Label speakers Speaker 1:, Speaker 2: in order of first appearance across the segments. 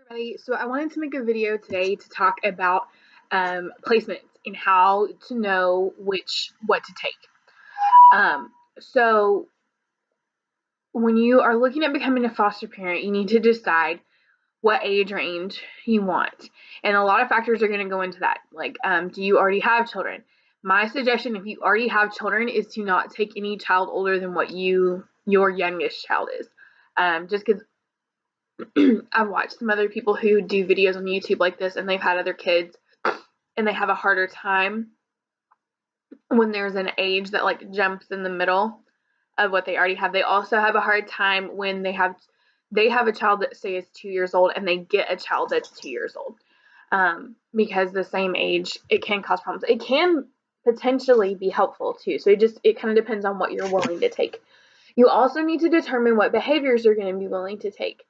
Speaker 1: Everybody. So I wanted to make a video today to talk about placements and how to know what to take. So when you are looking at becoming a foster parent, you need to decide what age range you want, and a lot of factors are going to go into that. Like, do you already have children? My suggestion, if you already have children, is to not take any child older than what your youngest child is. Just because I've watched some other people who do videos on YouTube like this, and they've had other kids, and they have a harder time when there's an age that like jumps in the middle of what they already have. They also have a hard time when they have a child that say is 2 years old, and they get a child that's 2 years old, because the same age, it can cause problems. It can potentially be helpful too. So it kind of depends on what you're willing to take. You also need to determine what behaviors you're going to be willing to take.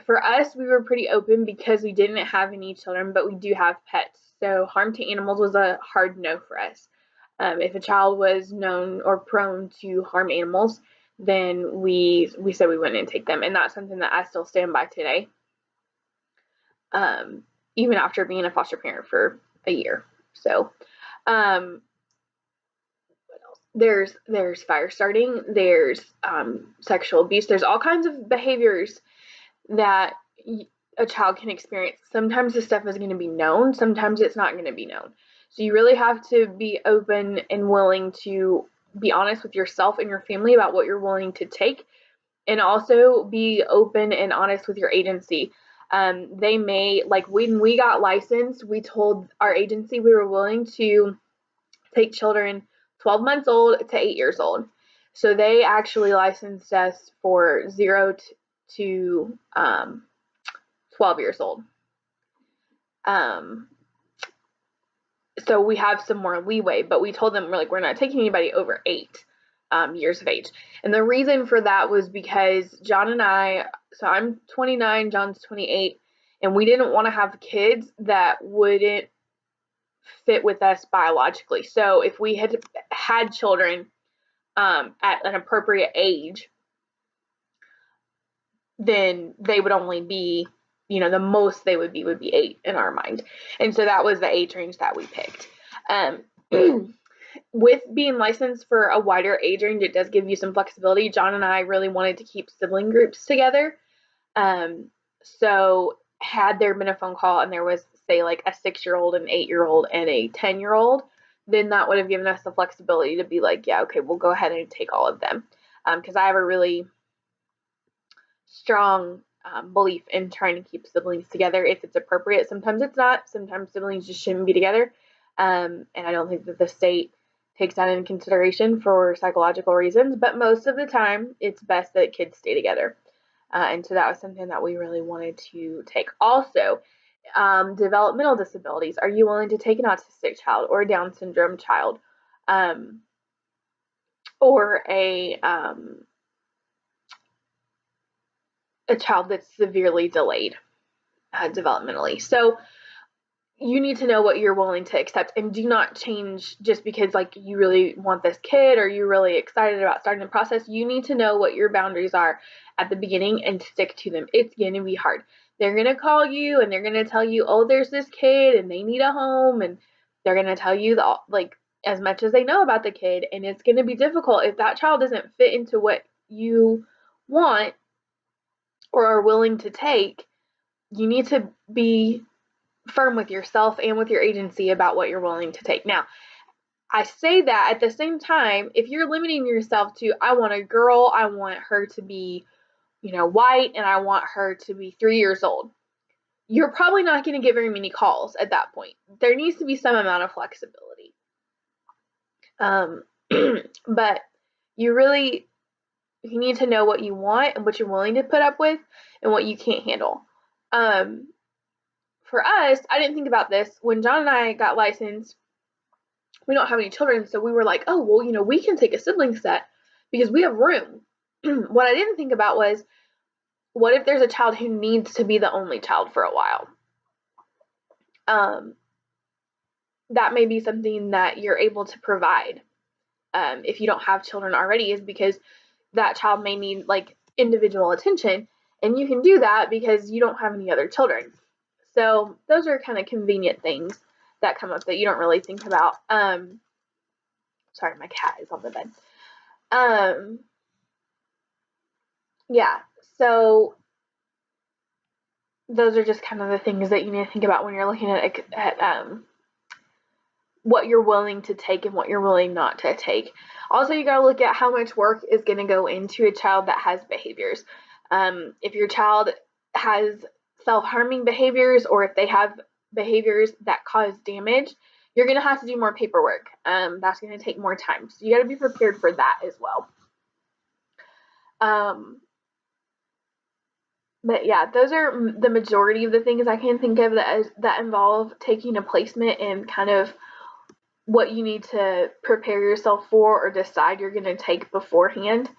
Speaker 1: For us, we were pretty open because we didn't have any children, but we do have pets. So harm to animals was a hard no for us. If a child was known or prone to harm animals, then we said we wouldn't take them, and that's something that I still stand by today. Even after being a foster parent for a year. So, there's fire starting, there's sexual abuse, there's all kinds of behaviors that a child can experience. Sometimes this stuff is going to be known, sometimes it's not going to be known. So you really have to be open and willing to be honest with yourself and your family about what you're willing to take, and also be open and honest with your agency. They may, like when we got licensed, we told our agency we were willing to take children 12 months old to 8 years old. So they actually licensed us for 0 to 12 years old. So we have some more leeway, but we told them, we're not taking anybody over 8 years of age. And the reason for that was because John and I, so I'm 29, John's 28, and we didn't want to have kids that wouldn't fit with us biologically. So if we had children at an appropriate age, then they would only be, the most they would be 8 in our mind. And so that was the age range that we picked. With being licensed for a wider age range, it does give you some flexibility. John and I really wanted to keep sibling groups together. So had there been a phone call and there was, say, like a 6-year-old, an 8-year-old, and a 10-year-old, then that would have given us the flexibility to be like, yeah, okay, we'll go ahead and take all of them. Because I have a really strong belief in trying to keep siblings together if it's appropriate. Sometimes it's not. Sometimes siblings just shouldn't be together. And I don't think that the state takes that into consideration for psychological reasons, but most of the time it's best that kids stay together. And so that was something that we really wanted to take. Also, developmental disabilities. Are you willing to take an autistic child or a Down syndrome child, or a child that's severely delayed developmentally? So you need to know what you're willing to accept, and do not change just because like you really want this kid or you're really excited about starting the process. You need to know what your boundaries are at the beginning and stick to them. It's going to be hard. They're going to call you and they're going to tell you, oh, there's this kid and they need a home, and they're going to tell you like as much as they know about the kid, and it's going to be difficult if that child doesn't fit into what you want or are willing to take. You need to be firm with yourself and with your agency about what you're willing to take. Now, I say that at the same time, if you're limiting yourself to, I want a girl, I want her to be, white, and I want her to be 3 years old, you're probably not going to get very many calls at that point. There needs to be some amount of flexibility. But you need to know what you want and what you're willing to put up with and what you can't handle. For us, I didn't think about this. When John and I got licensed, we don't have any children, so we were like, oh, well, we can take a sibling set because we have room. What I didn't think about was, what if there's a child who needs to be the only child for a while? That may be something that you're able to provide if you don't have children already, is because that child may need like individual attention, And you can do that because you don't have any other children. So those are kind of convenient things that come up that you don't really think about. Sorry, my cat is on the bed. Yeah, so those are just kind of the things that you need to think about when you're looking at what you're willing to take and what you're willing not to take. Also, you got to look at how much work is going to go into a child that has behaviors. If your child has self-harming behaviors, or if they have behaviors that cause damage, you're going to have to do more paperwork. That's going to take more time. So you got to be prepared for that as well. But yeah, those are the majority of the things I can think of that involve taking a placement and kind of what you need to prepare yourself for or decide you're going to take beforehand.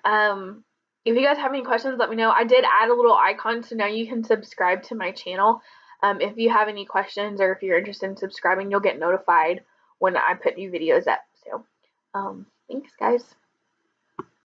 Speaker 1: If you guys have any questions, let me know. I did add a little icon, so now you can subscribe to my channel. If you have any questions or if you're interested in subscribing, you'll get notified when I put new videos up. So, thanks, guys.